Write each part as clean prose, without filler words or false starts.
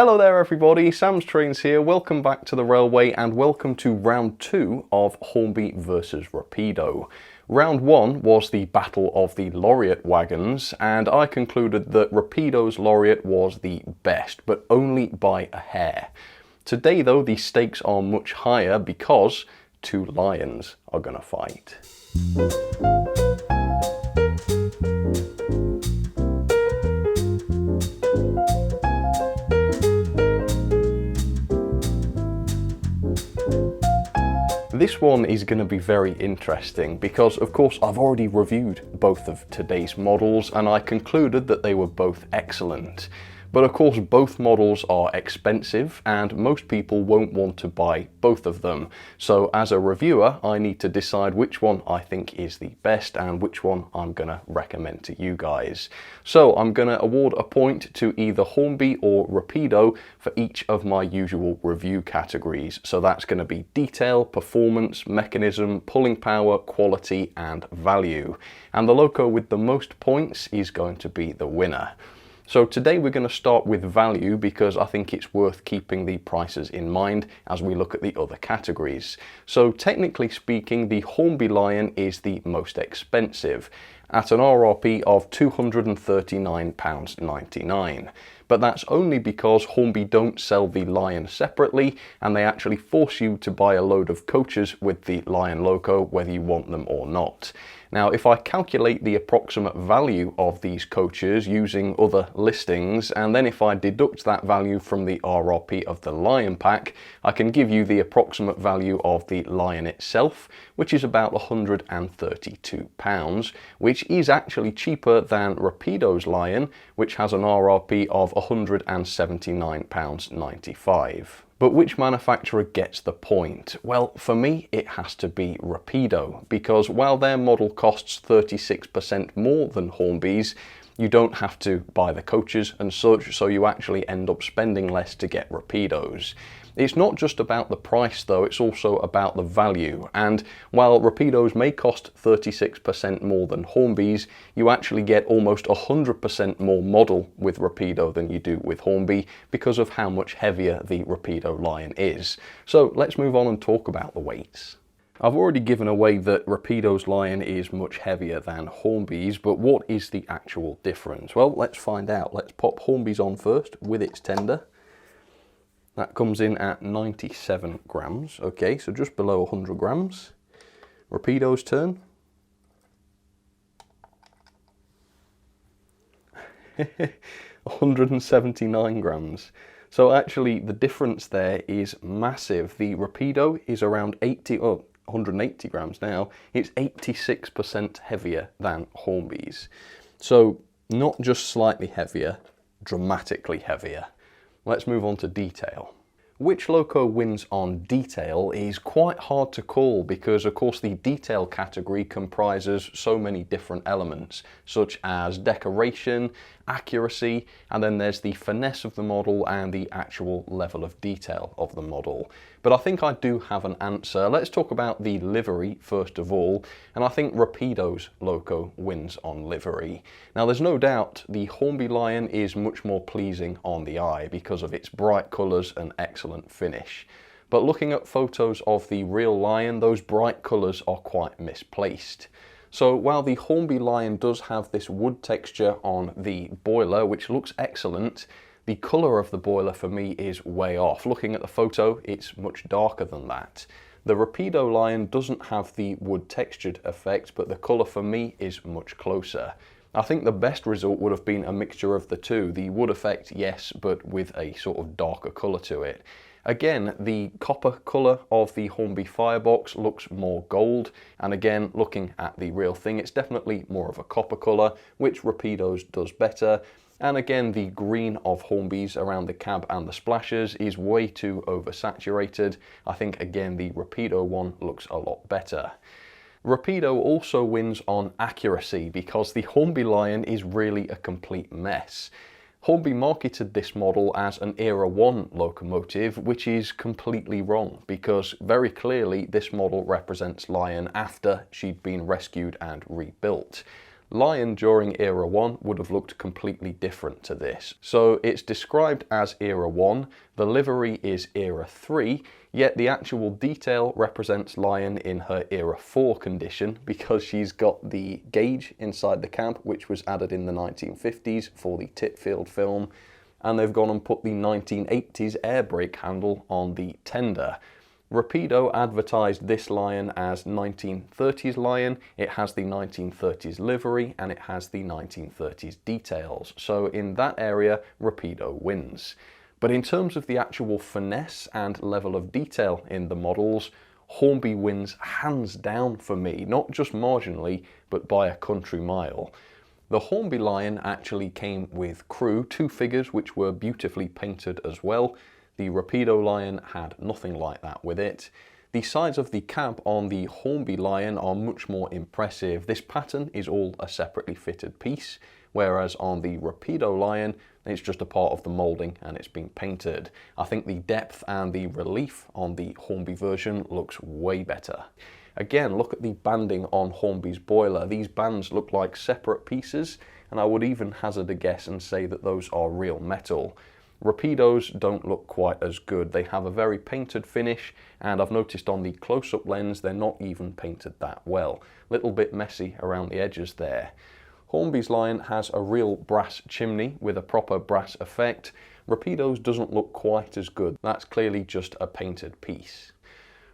Hello there everybody, Sam's Trains here, welcome back to the railway and welcome to round 2 of Hornby versus Rapido. Round 1 was the battle of the Laureate wagons and I concluded that Rapido's Laureate was the best, but only by a hair. Today though the stakes are much higher because two lions are gonna fight. This one is going to be very interesting because of course I've already reviewed both of today's models and I concluded that they were both excellent. But of course both models are expensive and most people won't want to buy both of them. So as a reviewer I need to decide which one I think is the best and which one I'm going to recommend to you guys. So I'm going to award a point to either Hornby or Rapido for each of my usual review categories. So that's going to be detail, performance, mechanism, pulling power, quality and value. And the loco with the most points is going to be the winner. So today we're going to start with value because I think it's worth keeping the prices in mind as we look at the other categories. So technically speaking, the Hornby Lion is the most expensive at an RRP of £239.99. But that's only because Hornby don't sell the Lion separately and they actually force you to buy a load of coaches with the Lion loco whether you want them or not. Now if I calculate the approximate value of these coaches using other listings and then if I deduct that value from the RRP of the Lion pack, I can give you the approximate value of the Lion itself, which is about £132, which is actually cheaper than Rapido's Lion, which has an RRP of £179.95. But which manufacturer gets the point? Well, for me, it has to be Rapido, because while their model costs 36% more than Hornby's, you don't have to buy the coaches and such, so you actually end up spending less to get Rapidos. It's not just about the price though, it's also about the value, and while Rapidos may cost 36% more than Hornby's, you actually get almost 100% more model with Rapido than you do with Hornby because of how much heavier the Rapido Lion is. So let's move on and talk about the weights. I've already given away that Rapido's Lion is much heavier than Hornby's, but what is the actual difference? Well, let's find out. Let's pop Hornby's on first with its tender. That comes in at 97 grams, okay, so just below 100 grams. Rapido's turn. 179 grams. So actually the difference there is massive. The Rapido is around 180 grams now. It's 86% heavier than Hornby's. So not just slightly heavier, dramatically heavier. Let's move on to detail. Which loco wins on detail is quite hard to call because of course the detail category comprises so many different elements such as decoration, accuracy, and then there's the finesse of the model and the actual level of detail of the model. But I think I do have an answer. Let's talk about the livery first of all, and I think Rapido's loco wins on livery. Now there's no doubt the Hornby Lion is much more pleasing on the eye because of its bright colours and excellent finish. But looking at photos of the real Lion, those bright colours are quite misplaced. So while the Hornby Lion does have this wood texture on the boiler, which looks excellent, the colour of the boiler for me is way off. Looking at the photo, it's much darker than that. The Rapido Lion doesn't have the wood textured effect, but the colour for me is much closer. I think the best result would have been a mixture of the two. The wood effect, yes, but with a sort of darker colour to it. Again, the copper colour of the Hornby firebox looks more gold, and again, looking at the real thing, it's definitely more of a copper colour, which Rapido's does better. And again, the green of Hornby's around the cab and the splashes is way too oversaturated. I think again, the Rapido one looks a lot better. Rapido also wins on accuracy because the Hornby Lion is really a complete mess. Hornby marketed this model as an Era 1 locomotive, which is completely wrong because very clearly this model represents Lion after she'd been rescued and rebuilt. Lion during Era 1 would have looked completely different to this. So it's described as Era 1, the livery is Era 3, yet the actual detail represents Lion in her Era 4 condition because she's got the gauge inside the cab, which was added in the 1950s for the Titfield film, and they've gone and put the 1980s air brake handle on the tender. Rapido advertised this Lion as 1930s Lion. It has the 1930s livery and it has the 1930s details. So in that area, Rapido wins. But in terms of the actual finesse and level of detail in the models, Hornby wins hands down for me, not just marginally, but by a country mile. The Hornby Lion actually came with crew, 2 figures which were beautifully painted as well. The Rapido Lion had nothing like that with it. The sides of the cab on the Hornby Lion are much more impressive. This pattern is all a separately fitted piece, whereas on the Rapido Lion, it's just a part of the moulding and it's been painted. I think the depth and the relief on the Hornby version looks way better. Again, look at the banding on Hornby's boiler. These bands look like separate pieces, and I would even hazard a guess and say that those are real metal. Rapidos don't look quite as good. They have a very painted finish, and I've noticed on the close-up lens they're not even painted that well. Little bit messy around the edges there. Hornby's Lion has a real brass chimney with a proper brass effect. Rapido's doesn't look quite as good. That's clearly just a painted piece.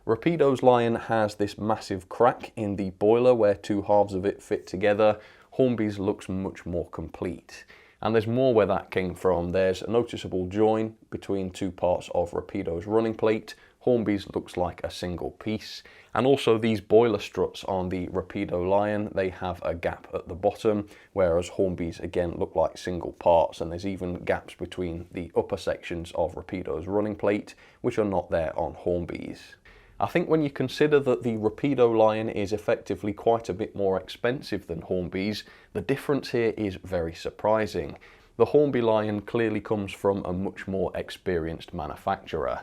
Rapido's Lion has this massive crack in the boiler where 2 halves of it fit together. Hornby's looks much more complete. And there's more where that came from. There's a noticeable join between 2 parts of Rapido's running plate. Hornby's looks like a single piece. And also these boiler struts on the Rapido Lion, they have a gap at the bottom, whereas Hornby's again look like single parts, and there's even gaps between the upper sections of Rapido's running plate, which are not there on Hornby's. I think when you consider that the Rapido Lion is effectively quite a bit more expensive than Hornby's, the difference here is very surprising. The Hornby Lion clearly comes from a much more experienced manufacturer.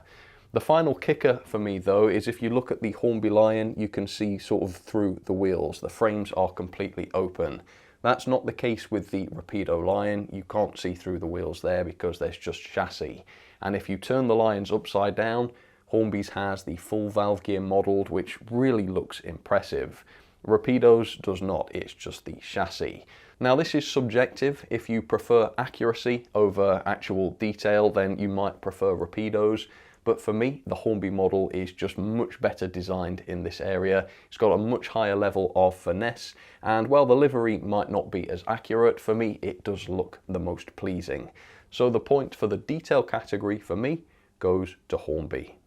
The final kicker for me though is if you look at the Hornby Lion, you can see sort of through the wheels. The frames are completely open. That's not the case with the Rapido Lion. You can't see through the wheels there because there's just chassis. And if you turn the Lions upside down, Hornby's has the full valve gear modelled, which really looks impressive. Rapido's does not, it's just the chassis. Now this is subjective. If you prefer accuracy over actual detail, then you might prefer Rapido's. But for me, the Hornby model is just much better designed in this area. It's got a much higher level of finesse, and while the livery might not be as accurate, for me it does look the most pleasing. So the point for the detail category for me goes to Hornby.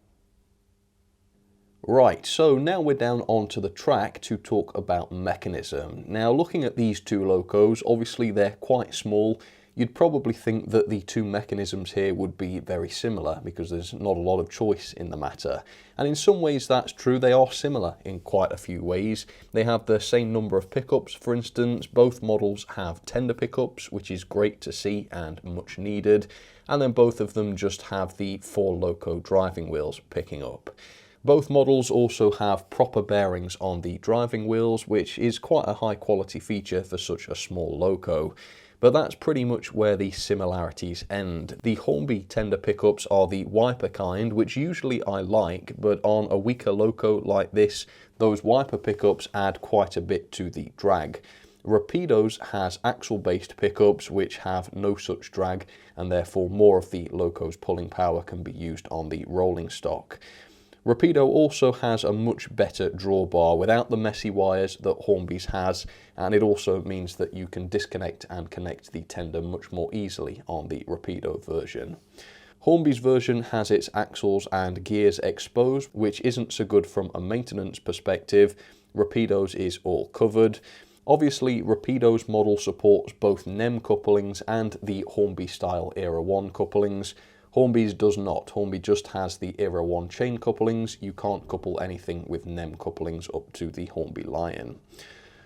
Right, so now we're down onto the track to talk about mechanism. Now looking at these 2 locos, obviously they're quite small. You'd probably think that the 2 mechanisms here would be very similar because there's not a lot of choice in the matter. And in some ways that's true, they are similar in quite a few ways. They have the same number of pickups, for instance. Both models have tender pickups, which is great to see and much needed. And then both of them just have the 4 loco driving wheels picking up. Both models also have proper bearings on the driving wheels, which is quite a high quality feature for such a small loco. But that's pretty much where the similarities end. The Hornby tender pickups are the wiper kind, which usually I like, but on a weaker loco like this, those wiper pickups add quite a bit to the drag. Rapido's has axle-based pickups which have no such drag, and therefore more of the loco's pulling power can be used on the rolling stock. Rapido also has a much better drawbar without the messy wires that Hornby's has, and it also means that you can disconnect and connect the tender much more easily on the Rapido version. Hornby's version has its axles and gears exposed, which isn't so good from a maintenance perspective. Rapido's is all covered. Obviously, Rapido's model supports both NEM couplings and the Hornby style Era 1 couplings. Hornby's does not. Hornby just has the Era 1 chain couplings. You can't couple anything with NEM couplings up to the Hornby Lion.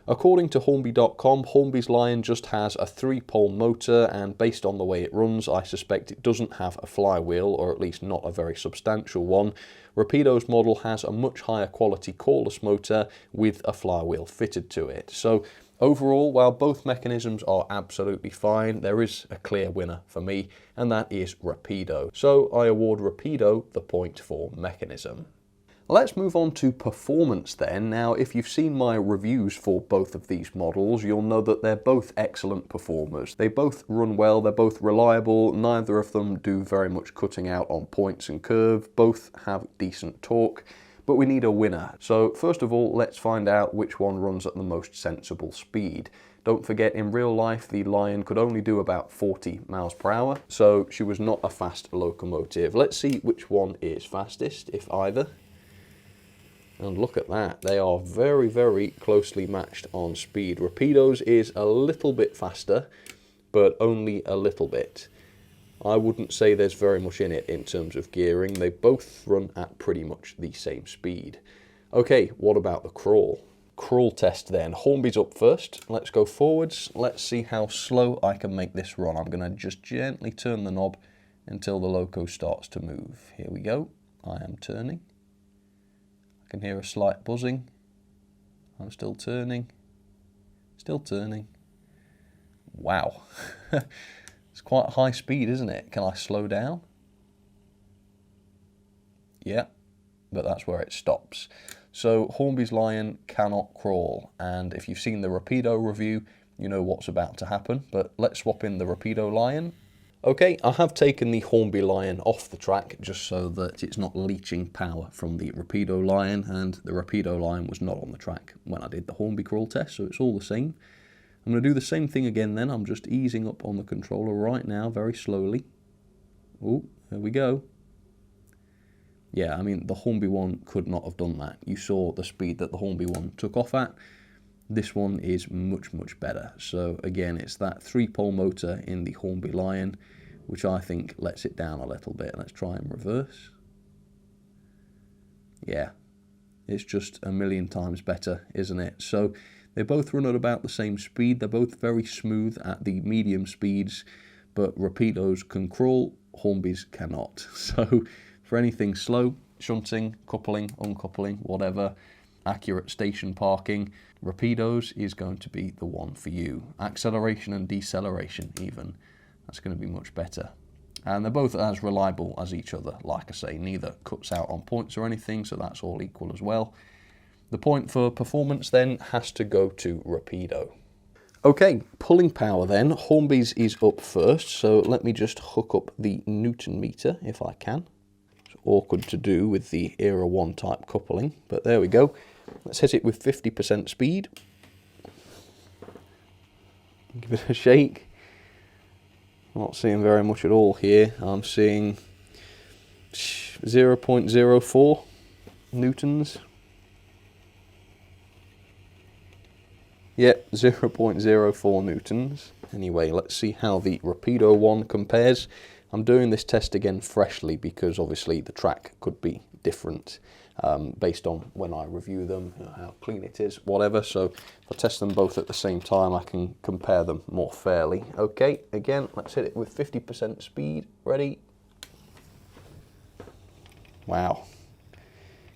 According to Hornby.com, Hornby's Lion just has a 3-pole motor, and based on the way it runs, I suspect it doesn't have a flywheel, or at least not a very substantial one. Rapido's model has a much higher quality cordless motor with a flywheel fitted to it. So Overall, while both mechanisms are absolutely fine, there is a clear winner for me, and that is Rapido. So I award Rapido the point for mechanism. Let's move on to performance then. Now, if you've seen my reviews for both of these models, you'll know that they're both excellent performers. They both run well, they're both reliable, neither of them do very much cutting out on points and curve, both have decent torque, but we need a winner. So first of all, let's find out which one runs at the most sensible speed. Don't forget, in real life, the Lion could only do about 40 miles per hour, so she was not a fast locomotive. Let's see which one is fastest, if either. And look at that, they are very, very closely matched on speed. Rapido's is a little bit faster, but only a little bit. I wouldn't say there's very much in it in terms of gearing. They both run at pretty much the same speed. Okay, what about the crawl? Crawl test then. Hornby's up first. Let's go forwards. Let's see how slow I can make this run. I'm going to just gently turn the knob until the loco starts to move. Here we go. I am turning. I can hear a slight buzzing. I'm still turning. Still turning. Wow. It's quite high speed, isn't it? Can I slow down? Yeah, but that's where it stops. So Hornby's Lion cannot crawl, and if you've seen the Rapido review, you know what's about to happen. But let's swap in the Rapido Lion. Okay, I have taken the Hornby Lion off the track just so that it's not leaching power from the Rapido Lion, and the Rapido Lion was not on the track when I did the Hornby crawl test, so it's all the same. I'm going to do the same thing again then. I'm just easing up on the controller right now, very slowly. Oh, there we go. Yeah, I mean, the Hornby one could not have done that. You saw the speed that the Hornby one took off at. This one is much, much better. So again, it's that 3-pole motor in the Hornby Lion, which I think lets it down a little bit. Let's try and reverse. Yeah, it's just a million times better, isn't it? So they both run at about the same speed. They're both very smooth at the medium speeds, but Rapido's can crawl, Hornby's cannot. So for anything slow, shunting, coupling, uncoupling, whatever, accurate station parking, Rapido's is going to be the one for you. Acceleration and deceleration even, that's going to be much better. And they're both as reliable as each other, like I say, neither cuts out on points or anything, so that's all equal as well. The point for performance then has to go to Rapido. Okay, pulling power then, Hornby's is up first, so let me just hook up the Newton meter if I can. It's awkward to do with the Era 1 type coupling, but there we go. Let's hit it with 50% speed. Give it a shake. Not seeing very much at all here. I'm seeing 0.04 newtons. Yep, 0.04 newtons. Anyway, let's see how the Rapido one compares. I'm doing this test again freshly because obviously the track could be different based on when I review them, you know, how clean it is, whatever. So if I test them both at the same time, I can compare them more fairly. Okay, again, let's hit it with 50% speed. Ready? Wow.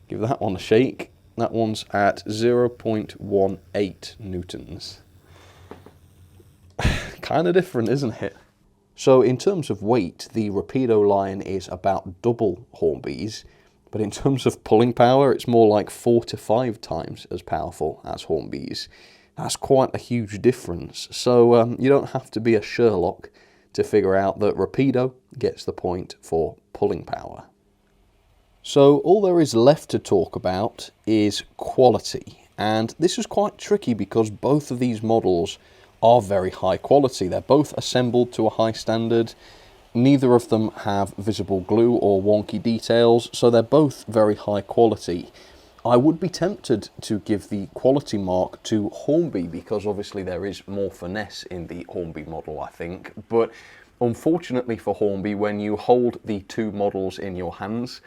Give that one a shake. That one's at 0.18 newtons. Kind of different, isn't it? So in terms of weight, the Rapido Lion is about double Hornby's, but in terms of pulling power, it's more like 4 to 5 times as powerful as Hornby's. That's quite a huge difference. So you don't have to be a Sherlock to figure out that Rapido gets the point for pulling power. So all there is left to talk about is quality, and this is quite tricky because both of these models are very high quality. They're both assembled to a high standard. Neither of them have visible glue or wonky details, so they're both very high quality. I would be tempted to give the quality mark to Hornby because obviously there is more finesse in the Hornby model, I think, but unfortunately for Hornby, when you hold the two models in your hands,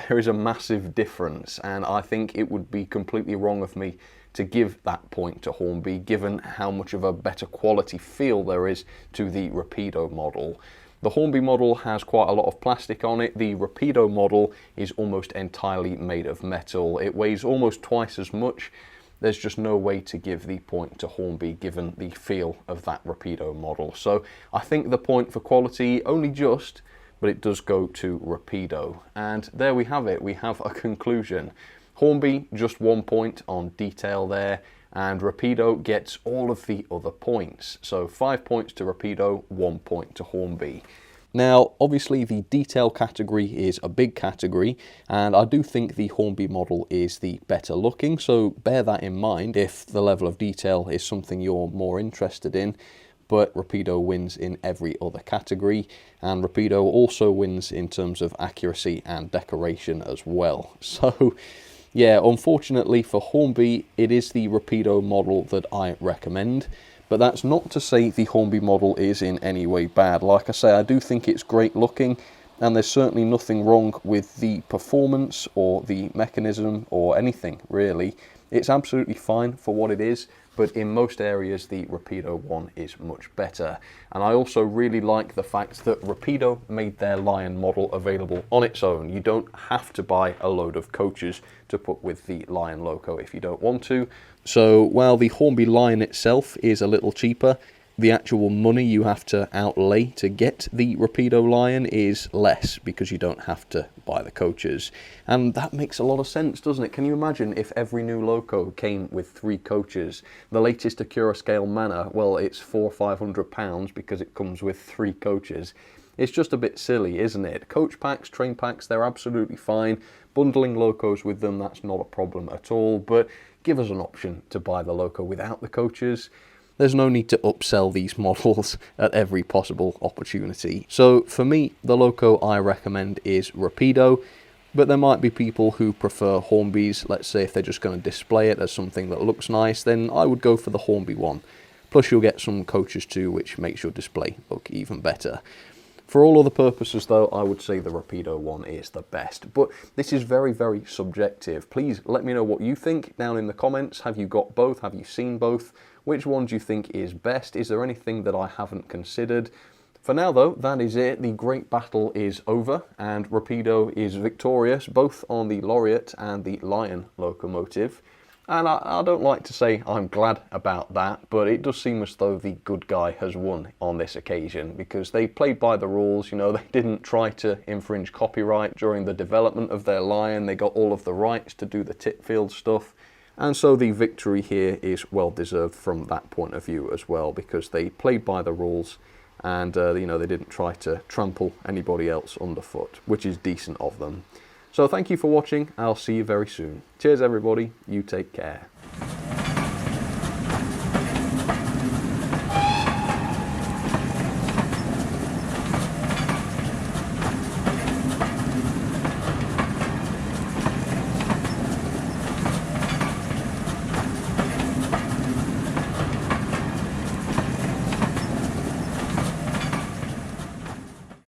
there is a massive difference, and I think it would be completely wrong of me to give that point to Hornby, given how much of a better quality feel there is to the Rapido model. The Hornby model has quite a lot of plastic on it. The Rapido model is almost entirely made of metal. It weighs almost twice as much. there's just no way to give the point to Hornby given the feel of that Rapido model. So I think the point for quality only just, but it does go to Rapido. And there we have it, we have a conclusion. Hornby just 1 point on detail there, and Rapido gets all of the other points. So 5 points to Rapido, 1 point to Hornby. Now, obviously the detail category is a big category, and I do think the Hornby model is the better looking, so bear that in mind if the level of detail is something you're more interested in. But Rapido wins in every other category, and Rapido also wins in terms of accuracy and decoration as well. So yeah, unfortunately for Hornby, it is the Rapido model that I recommend. But that's not to say the Hornby model is in any way bad. Like I say, I do think it's great looking, and there's certainly nothing wrong with the performance or the mechanism or anything really. It's absolutely fine for what it is, but in most areas the Rapido one is much better. And I also really like the fact that Rapido made their Lion model available on its own. You don't have to buy a load of coaches to put with the Lion loco if you don't want to. So while the Hornby Lion itself is a little cheaper, the actual money you have to outlay to get the Rapido Lion is less because you don't have to buy the coaches. And that makes a lot of sense, doesn't it? Can you imagine if every new loco came with 3 coaches? The latest Acura Scale Manor, well, it's £400 or £500 because it comes with 3 coaches. It's just a bit silly, isn't it? Coach packs, train packs, they're absolutely fine. Bundling locos with them, that's not a problem at all. But give us an option to buy the loco without the coaches. There's no need to upsell these models at every possible opportunity. So for me, the loco I recommend is Rapido, but there might be people who prefer Hornbys. Let's say if they're just going to display it as something that looks nice, then I would go for the Hornby one. Plus you'll get some coaches too, which makes your display look even better. For all other purposes though, I would say the Rapido one is the best. But this is very, very subjective. Please let me know what you think down in the comments. Have you got both? Have you seen both? Which one do you think is best? Is there anything that I haven't considered? For now though, that is it. The great battle is over and Rapido is victorious both on the Laureate and the Lion locomotive. And I don't like to say I'm glad about that, but it does seem as though the good guy has won on this occasion because they played by the rules. You know, they didn't try to infringe copyright during the development of their Lion. They got all of the rights to do the tip field stuff. And so the victory here is well deserved from that point of view as well, because they played by the rules and you know, they didn't try to trample anybody else underfoot, which is decent of them. So thank you for watching. I'll see you very soon. Cheers everybody. You take care.